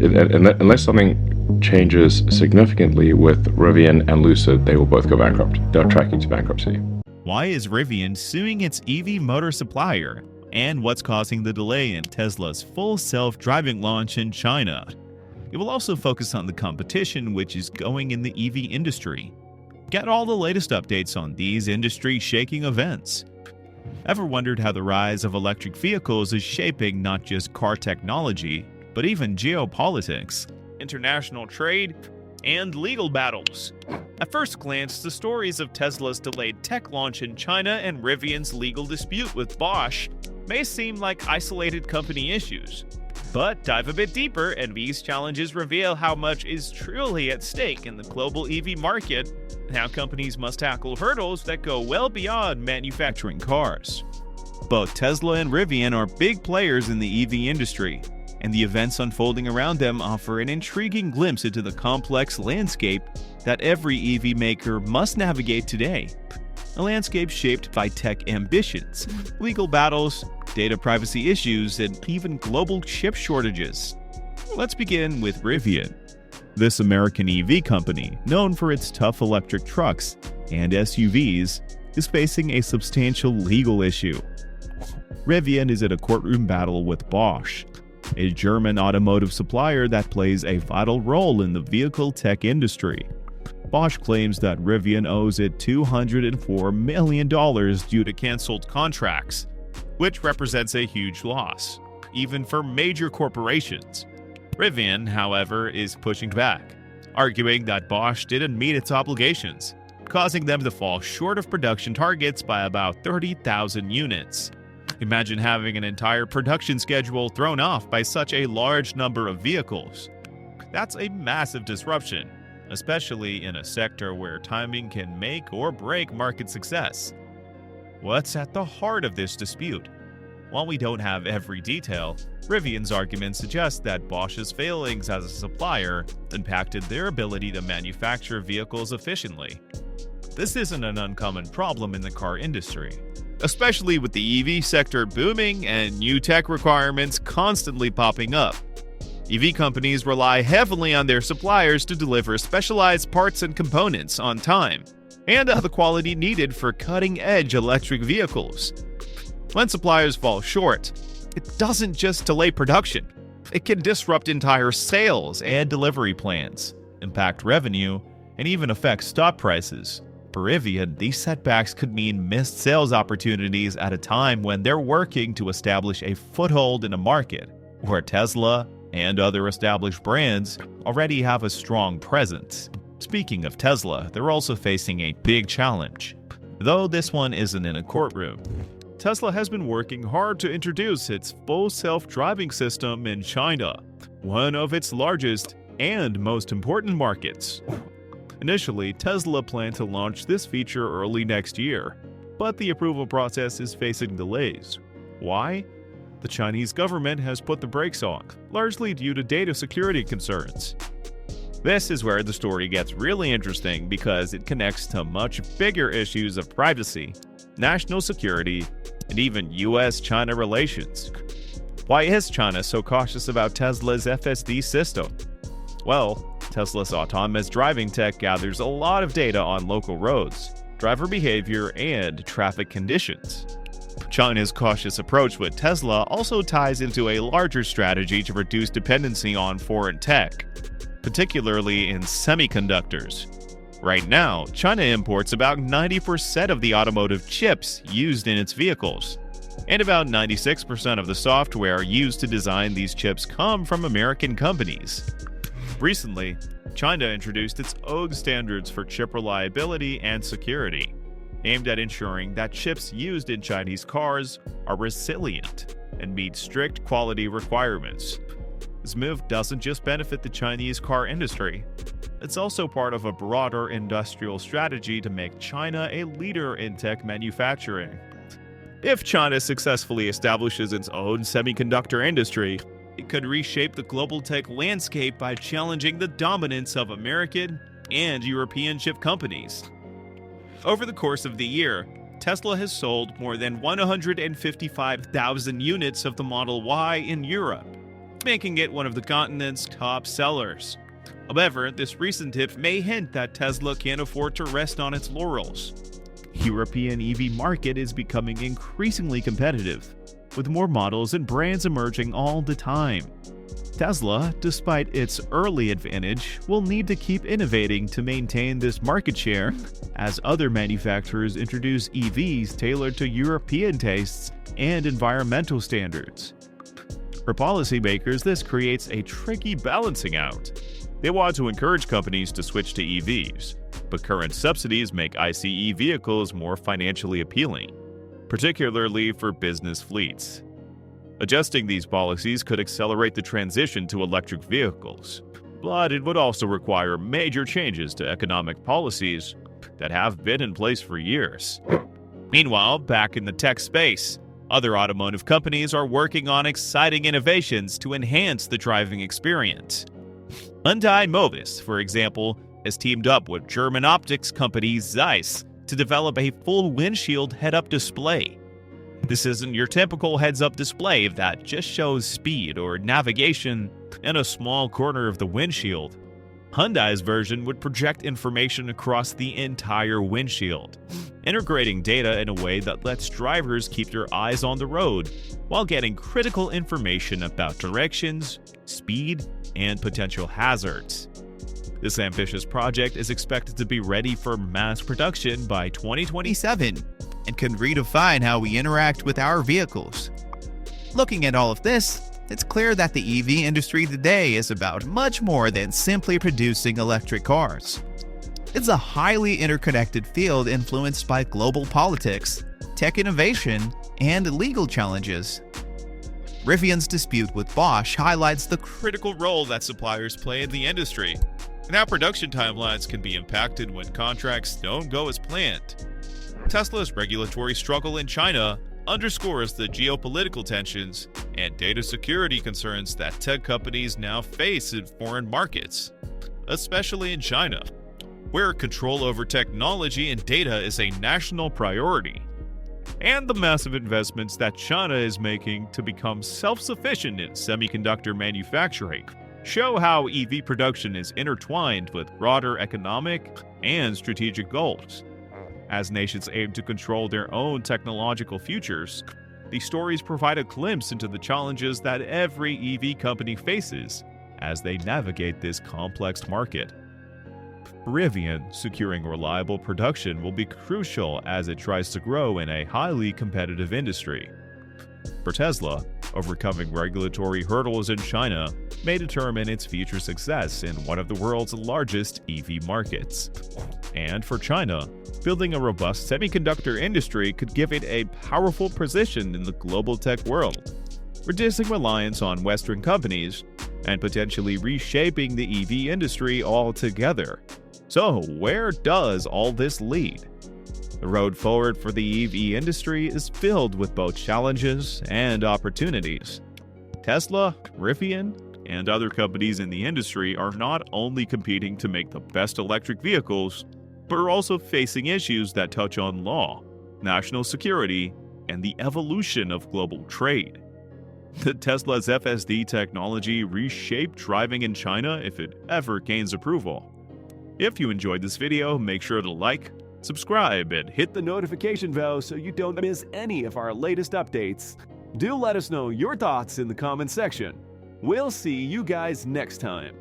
Unless something changes significantly with Rivian and Lucid, they will both go bankrupt. They're tracking to bankruptcy. Why is Rivian suing its EV motor supplier? And what's causing the delay in Tesla's full self-driving launch in China? It will also focus on the competition which is going in the EV industry. Get all the latest updates on these industry-shaking events. Ever wondered how the rise of electric vehicles is shaping not just car technology, but even geopolitics, international trade, and legal battles? At first glance, the stories of Tesla's delayed tech launch in China and Rivian's legal dispute with Bosch may seem like isolated company issues. But dive a bit deeper, and these challenges reveal how much is truly at stake in the global EV market, and how companies must tackle hurdles that go well beyond manufacturing cars. Both Tesla and Rivian are big players in the EV industry, and the events unfolding around them offer an intriguing glimpse into the complex landscape that every EV maker must navigate today. A landscape shaped by tech ambitions, legal battles, data privacy issues, and even global chip shortages. Let's begin with Rivian. This American EV company, known for its tough electric trucks and SUVs, is facing a substantial legal issue. Rivian is in a courtroom battle with Bosch, a German automotive supplier that plays a vital role in the vehicle tech industry. Bosch claims that Rivian owes it $204 million due to canceled contracts, which represents a huge loss, even for major corporations. Rivian, however, is pushing back, arguing that Bosch didn't meet its obligations, causing them to fall short of production targets by about 30,000 units. Imagine having an entire production schedule thrown off by such a large number of vehicles. That's a massive disruption, especially in a sector where timing can make or break market success. What's at the heart of this dispute? While we don't have every detail, Rivian's argument suggests that Bosch's failings as a supplier impacted their ability to manufacture vehicles efficiently. This isn't an uncommon problem in the car industry, especially with the EV sector booming and new tech requirements constantly popping up. EV companies rely heavily on their suppliers to deliver specialized parts and components on time and of the quality needed for cutting-edge electric vehicles. When suppliers fall short, it doesn't just delay production. It can disrupt entire sales and delivery plans, impact revenue, and even affect stock prices. For Rivian, these setbacks could mean missed sales opportunities at a time when they're working to establish a foothold in a market where Tesla and other established brands already have a strong presence. Speaking of Tesla, they're also facing a big challenge, though this one isn't in a courtroom. Tesla has been working hard to introduce its full self-driving system in China, one of its largest and most important markets. Initially, Tesla planned to launch this feature early next year, but the approval process is facing delays. Why? The Chinese government has put the brakes on, largely due to data security concerns. This is where the story gets really interesting because it connects to much bigger issues of privacy, national security, and even US-China relations. Why is China so cautious about Tesla's FSD system? Well, Tesla's autonomous driving tech gathers a lot of data on local roads, driver behavior, and traffic conditions. China's cautious approach with Tesla also ties into a larger strategy to reduce dependency on foreign tech, particularly in semiconductors. Right now, China imports about 90% of the automotive chips used in its vehicles, and about 96% of the software used to design these chips come from American companies. Recently, China introduced its own standards for chip reliability and security, aimed at ensuring that chips used in Chinese cars are resilient and meet strict quality requirements. This move doesn't just benefit the Chinese car industry, it's also part of a broader industrial strategy to make China a leader in tech manufacturing. If China successfully establishes its own semiconductor industry, it could reshape the global tech landscape by challenging the dominance of American and European chip companies. Over the course of the year, Tesla has sold more than 155,000 units of the Model Y in Europe. making it one of the continent's top sellers. However, this recent tip may hint that Tesla can't afford to rest on its laurels. European EV market is becoming increasingly competitive, with more models and brands emerging all the time. Tesla, despite its early advantage, will need to keep innovating to maintain this market share as other manufacturers introduce EVs tailored to European tastes and environmental standards. For policymakers, this creates a tricky balancing out. They want to encourage companies to switch to EVs, but current subsidies make ICE vehicles more financially appealing, particularly for business fleets. Adjusting these policies could accelerate the transition to electric vehicles, but it would also require major changes to economic policies that have been in place for years. Meanwhile, back in the tech space, other automotive companies are working on exciting innovations to enhance the driving experience. Hyundai Mobis, for example, has teamed up with German optics company Zeiss to develop a full windshield head-up display. This isn't your typical heads-up display that just shows speed or navigation in a small corner of the windshield. Hyundai's version would project information across the entire windshield, integrating data in a way that lets drivers keep their eyes on the road while getting critical information about directions, speed, and potential hazards. This ambitious project is expected to be ready for mass production by 2027 and can redefine how we interact with our vehicles. Looking at all of this, it's clear that the EV industry today is about much more than simply producing electric cars. It's a highly interconnected field influenced by global politics, tech innovation, and legal challenges. Rivian's dispute with Bosch highlights the critical role that suppliers play in the industry, and how production timelines can be impacted when contracts don't go as planned. Tesla's regulatory struggle in China underscores the geopolitical tensions and data security concerns that tech companies now face in foreign markets, especially in China, where control over technology and data is a national priority. And the massive investments that China is making to become self-sufficient in semiconductor manufacturing show how EV production is intertwined with broader economic and strategic goals. As nations aim to control their own technological futures, these stories provide a glimpse into the challenges that every EV company faces as they navigate this complex market. For Rivian, securing reliable production will be crucial as it tries to grow in a highly competitive industry. For Tesla, overcoming regulatory hurdles in China may determine its future success in one of the world's largest EV markets. And for China, building a robust semiconductor industry could give it a powerful position in the global tech world, reducing reliance on Western companies and potentially reshaping the EV industry altogether. So, where does all this lead? The road forward for the EV industry is filled with both challenges and opportunities. Tesla, Rivian, and other companies in the industry are not only competing to make the best electric vehicles, but are also facing issues that touch on law, national security, and the evolution of global trade. Could Tesla's FSD technology reshape driving in China if it ever gains approval? If you enjoyed this video, make sure to like, subscribe, and hit the notification bell so you don't miss any of our latest updates. Do let us know your thoughts in the comments section. We'll see you guys next time.